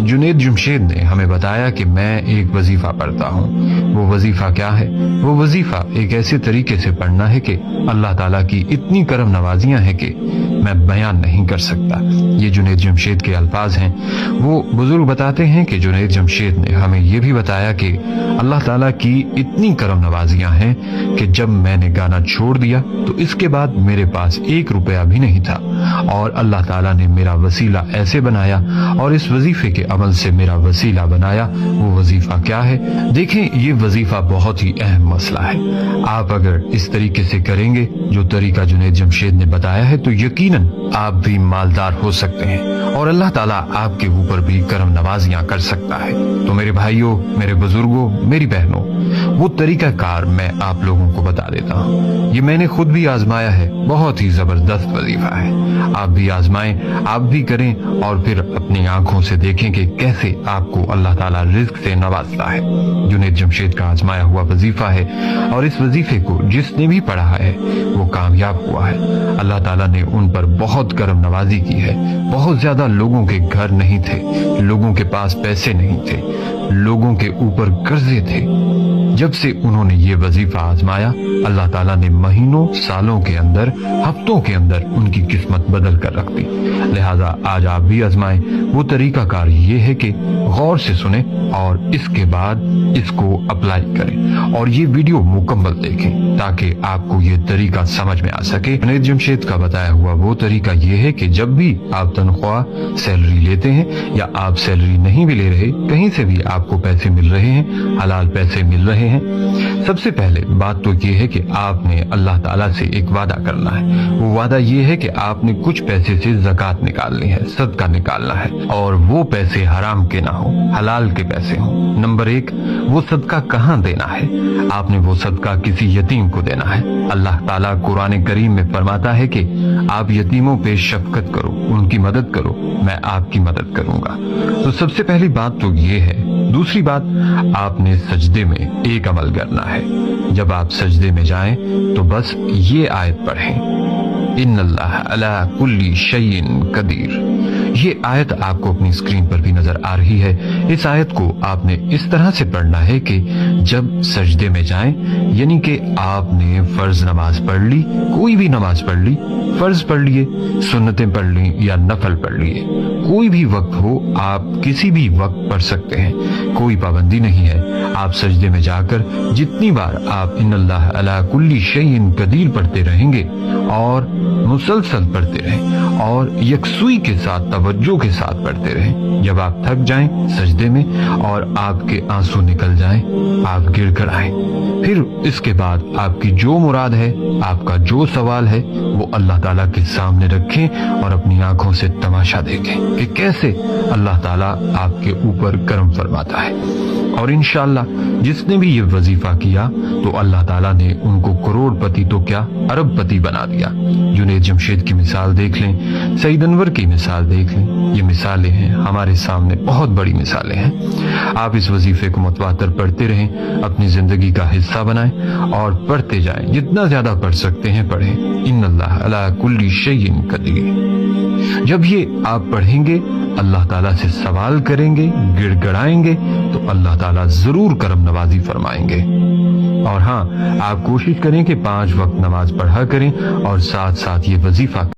जुनैद जमशेद ने हमें बताया कि मैं एक वजीफा पढ़ता हूँ। वो वजीफा क्या है? वो वजीफा एक ऐसे तरीके से पढ़ना है कि अल्लाह ताला की इतनी करम नवाजियां हैं कि मैं बयान नहीं कर सकता। ये जुनैद जमशेद के अल्फाज हैं। वो बुजुर्ग बताते हैं कि जुनैद जमशेद ने हमें ये भी बताया कि अल्लाह ताला की इतनी करम नवाजियां हैं कि जब मैंने गाना छोड़ दिया तो इसके बाद मेरे पास 1 रुपया भी नहीं था, और अल्लाह ताला ने मेरा वसीला ऐसे बनाया और इस वजीफे के अमल से मेरा वसीला बनाया। वो वजीफा क्या है? देखें, ये वजीफा बहुत ही अहम मसला है। आप अगर इस तरीके से करेंगे जो तरीका जुनैद जमशेद ने बताया है तो यकीनन आप भी मालदार हो सकते हैं और अल्लाह ताला आपके ऊपर भी करम नवाजियां कर सकता है। तो मेरे भाइयों, मेरे बुजुर्गों, मेरी बहनों, वो तरीका कार मैं आप लोगों को बता देता हूँ। ये मैंने खुद भी आजमाया है। बहुत ही जबरदस्त वजीफा है। आप भी आजमाएं, आप भी करें और फिर अपनी आंखों से देखें कि कैसे आपको अल्लाह ताला रिज्क से नवाजता है। जुनैद जमशेद का आजमाया हुआ वजीफा है और इस वजीफे को जिसने भी पढ़ा है वो कामयाब हुआ है। अल्लाह ताला ने उन पर बहुत करम नवाजी की है। बहुत ज्यादा लोगों के घर नहीं थे, लोगों के पास पैसे नहीं थे, लोगों के ऊपर कर्जे थे। जब से उन्होंने ये वजीफा आजमाया, अल्लाह ताला ने महीनों, सालों के अंदर, हफ्तों के अंदर उनकी किस्मत बदल कर रख दी। लिहाजा आज आप भी आजमाएं। वो तरीका कार ये है कि गौर से सुने और इसके बाद इसको अप्लाई करें और ये वीडियो मुकम्मल देखें ताकि आपको ये तरीका समझ में आ सके। जुनैद जमशेद का बताया हुआ वो तरीका ये है कि जब भी आप तनख्वाह, सैलरी लेते हैं या आप सैलरी नहीं भी ले रहे, कहीं से भी आपको पैसे मिल रहे हैं, हलाल पैसे मिल रहे हैं, सबसे पहले बात तो ये है कि आपने अल्लाह ताला से एक वादा करना है। वो वादा ये है कि आपने कुछ पैसे से ज़कात निकालनी है, सदका निकालना है, और वो पैसे हराम के ना हो, हलाल के पैसे हों। नंबर 1, वो सदका कहाँ देना है? आपने वो सदका किसी यतीम को देना है। अल्लाह ताला कुरान करीम में फरमाता है कि आप यतीमों पे शफकत करो, उनकी मदद करो, मैं आपकी मदद करूंगा। तो सबसे पहली बात तो ये है। दूसरी बात, आपने सजदे में एक अमल करना है। जब आप सजदे में जाएं तो बस ये आयत पढ़ें, इन्नल्लाह अला कुल्ली शैइन कदीर। ये आयत आपको अपनी स्क्रीन पर भी नजर आ रही है। इस आयत को आपने इस तरह से पढ़ना है कि जब सजदे में जाएं, यानी कि आपने फर्ज नमाज पढ़ ली, कोई भी नमाज पढ़ ली, फर्ज पढ़ लिए, सुन्नतें पढ़ ली या नफल पढ़ लिए, कोई भी वक्त हो, आप किसी भी वक्त पढ़ सकते हैं, कोई पाबंदी नहीं है। आप सजदे में जाकर जितनी बार आप इन्नल्लाह अला कुल्ली शैइन कदीर पढ़ते रहेंगे और मुसलसल पढ़ते रहें और यकसुई के साथ, तवज्जो के साथ पढ़ते रहें। जब आप थक जाएं सजदे में और आपके आंसू निकल जाएं, आप गिड़गड़ आएं, फिर इसके बाद आपकी जो मुराद है, आपका जो सवाल है, वो अल्लाह ताला के सामने रखें और अपनी आंखों से तमाशा देखें कि कैसे अल्लाह ताला आपके ऊपर करम फरमाता है। और इंशाअल्लाह जिसने भी ये वजीफा किया तो अल्लाह ताला ने उनको करोड़पति तो क्या, अरबपति बना दिया। जुनैद जमशेद की मिसाल देख लें, सईद अनवर की मिसाल देख लें। ये मिसालें हैं हमारे सामने, बहुत बड़ी मिसालें हैं। आप इस वजीफे को मुतवातर पढ़ते रहें, अपनी जिंदगी का हिस्सा बनाएं और पढ़ते जाएं। जितना ज्यादा पढ़ सकते हैं पढ़ें। इन्नल्लाह अला कुल्ली शैइन कदीर। जब ये आप पढ़ेंगे, अल्लाह ताला से सवाल करेंगे, गिड़गड़ाएंगे, तो अल्लाह ताला जरूर करम नवाजी फरमाएंगे। और हाँ, आप कोशिश करें कि 5 वक्त नमाज पढ़ा करें और साथ साथ ये वजीफा